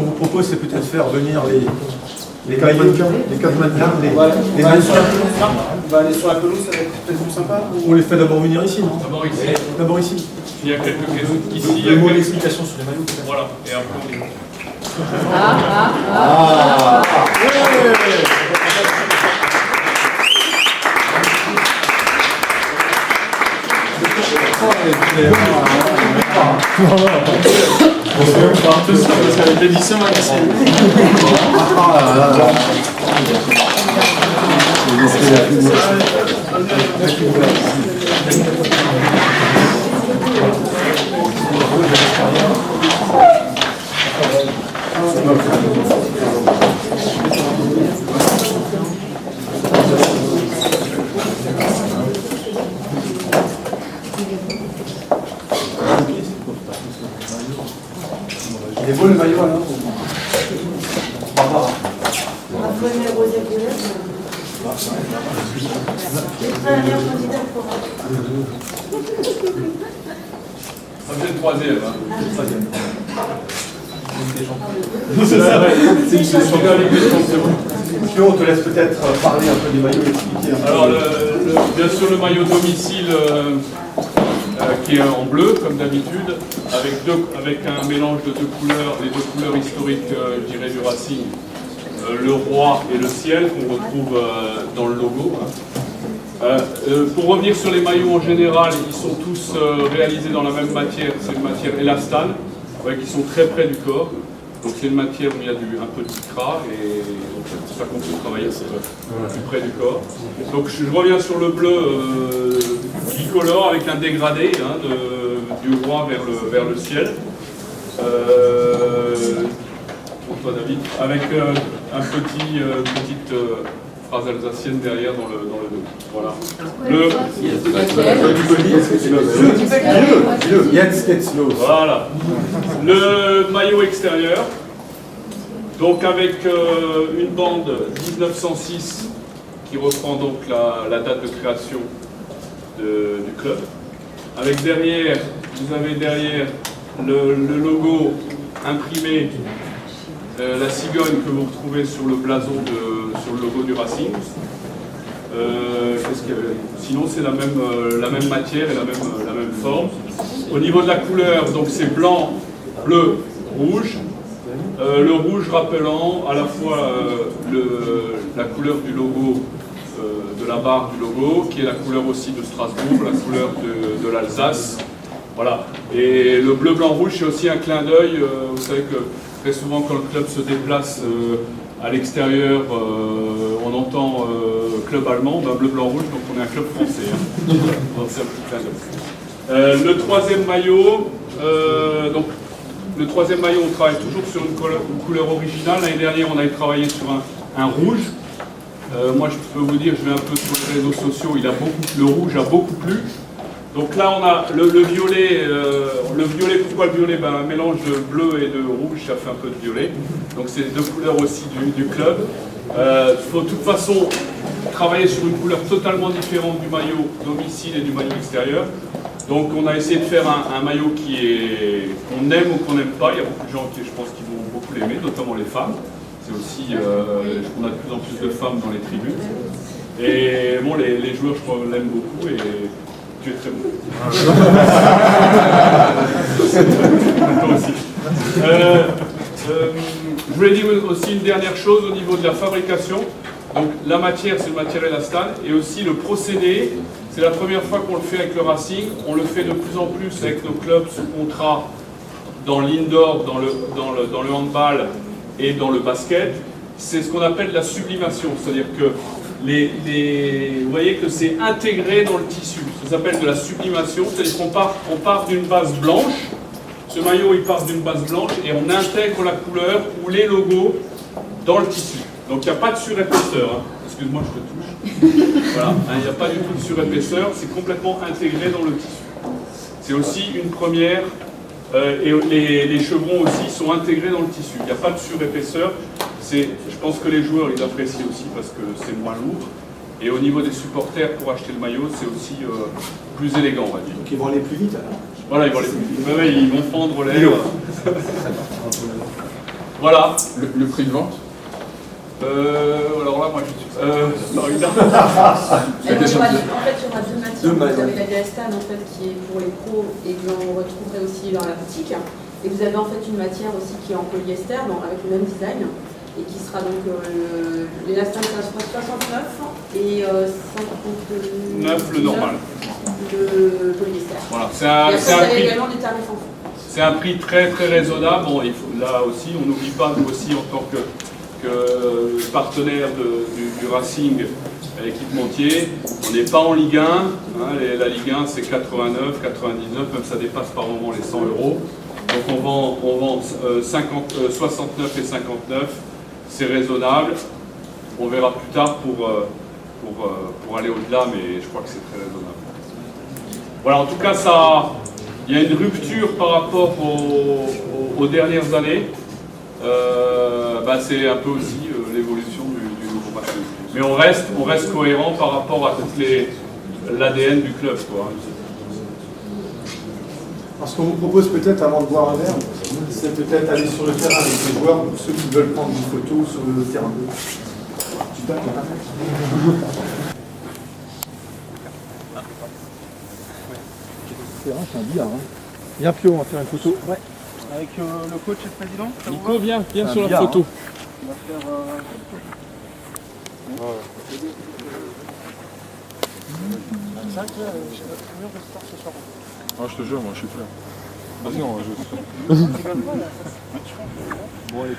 vous propose, c'est peut-être faire venir les quatre mannequins, les mannequins. On va aller sur la pelouse, ça va être peut-être plus sympa. On les fait d'abord venir ici, non? D'abord ici. D'abord ici. Il y a quelques questions ici. Il y a Le mot quelques... d'explication sur les maillots. Voilà, et après on y va. Tout ça, parce qu'avec l'édition, Il est beau le maillot alors? Barbara. Ça fait le troisième. Hein. C'est ça, ouais. C'est super les questions, c'est bon. Puis on te laisse peut-être parler un peu des maillots, expliquer un peu. Alors, bien sûr, le maillot domicile qui est en bleu, comme d'habitude, avec un mélange de deux couleurs, les deux couleurs historiques, je dirais, du Racing, le roi et le ciel, qu'on retrouve dans le logo. Pour revenir sur les maillots en général, ils sont tous réalisés dans la même matière, c'est une matière élastane, qui sont très près du corps. Donc c'est une matière où il y a un peu de lycra et donc c'est ça qu'on peut travailler plus près du corps. Donc je reviens sur le bleu bicolore avec un dégradé du roi vers le ciel. Pour toi David, avec petite phrase alsacienne derrière dans le dos. Voilà. Voilà. Le maillot extérieur. Donc avec une bande 1906 qui reprend donc la date de création du club. Avec derrière, vous avez derrière le logo imprimé, la cigogne que vous retrouvez sur le blason, sur le logo du Racing. Qu'est-ce qu'il y avait? Sinon c'est la même matière et la même forme. Au niveau de la couleur, donc c'est blanc, bleu, rouge. Le rouge rappelant à la fois la couleur du logo, de la barre du logo, qui est la couleur aussi de Strasbourg, la couleur de l'Alsace. Voilà. Et le bleu, blanc, rouge, c'est aussi un clin d'œil. Vous savez que très souvent quand le club se déplace à l'extérieur, on entend club allemand, bleu, blanc, rouge, donc on est un club français. Hein. Donc c'est un petit clin d'œil. Le troisième maillot, le troisième maillot, on travaille toujours sur une couleur originale. L'année dernière, on avait travaillé sur un rouge. Moi, je peux vous dire, je vais un peu sur les réseaux sociaux, le rouge a beaucoup plu. Donc là, on a le violet. Le violet, pourquoi le violet? Un mélange de bleu et de rouge, ça fait un peu de violet. Donc c'est deux couleurs aussi du club. Il faut de toute façon travailler sur une couleur totalement différente du maillot domicile et du maillot extérieur. Donc on a essayé de faire un maillot qu'on aime ou qu'on n'aime pas. Il y a beaucoup de gens qui, je pense, qui vont beaucoup l'aimer, notamment les femmes. C'est aussi, on a de plus en plus de femmes dans les tribunes. Et bon, les joueurs, je crois, l'aiment beaucoup et tu es très beau. Toi aussi. Je voulais dire aussi une dernière chose au niveau de la fabrication. Donc la matière, c'est une matière élastane, et aussi le procédé, c'est la première fois qu'on le fait avec le Racing. On le fait de plus en plus avec nos clubs sous contrat dans l'indoor, dans le handball et dans le basket. C'est ce qu'on appelle la sublimation, c'est-à-dire que vous voyez que c'est intégré dans le tissu. Ça s'appelle de la sublimation, c'est-à-dire qu'on part d'une base blanche. Ce maillot, il part d'une base blanche et on intègre la couleur ou les logos dans le tissu. Donc il n'y a pas de surépaisseur. Hein. Excuse-moi, je te touche. Voilà, il n'y a pas du tout de surépaisseur, c'est complètement intégré dans le tissu. C'est aussi une première, et les chevrons aussi sont intégrés dans le tissu. Il n'y a pas de surépaisseur. Je pense que les joueurs ils apprécient aussi parce que c'est moins lourd. Et au niveau des supporters, pour acheter le maillot, c'est aussi plus élégant, on va dire. Donc ils vont aller plus vite alors? Voilà, ils vont aller plus vite. Ils vont fendre l'air. Voilà. Le prix de vente? Alors là, moi, je suis... Marina. La question En de- fait, il y aura deux matières. Vous avez la Diastan en fait, qui est pour les pros et que l'on retrouverait aussi dans la boutique. Et vous avez en fait une matière aussi qui est en polyester, donc avec le même design, et qui sera donc l'élastane ça sera 69 et 9 le normal. Le polyester. Voilà, Et après, c'est vous un avez prix. également des tarifs en fonds. C'est un prix très très raisonnable. Bon, là aussi, on n'oublie pas, nous aussi, en tant que partenaire du Racing équipementier, on n'est pas en Ligue 1. La Ligue 1, c'est 89, 99, même ça dépasse par moment les 100 euros. Donc on vend 69 et 59, c'est raisonnable. On verra plus tard pour aller au-delà, mais je crois que c'est très raisonnable. Voilà, en tout cas, il y a une rupture par rapport aux dernières années. C'est un peu aussi l'évolution du nouveau marché. Mais on reste cohérent par rapport à toute l'ADN du club, quoi. Alors, ce qu'on vous propose peut-être avant de boire un verre, c'est peut-être aller sur le terrain avec les joueurs pour ceux qui veulent prendre une photo sur le terrain. Tu tapes, c'est un billard. Hein. Viens Pio, on va faire une photo. Ouais. Avec le coach et le président. Nico, viens C'est sur un la billard, photo. On va faire. C'est vrai que j'ai notre mur de sport ce soir. Ah, je te jure, moi je suis prêt. Vas-y, on va jouer. Tu rigoles pas là. Bon, allez,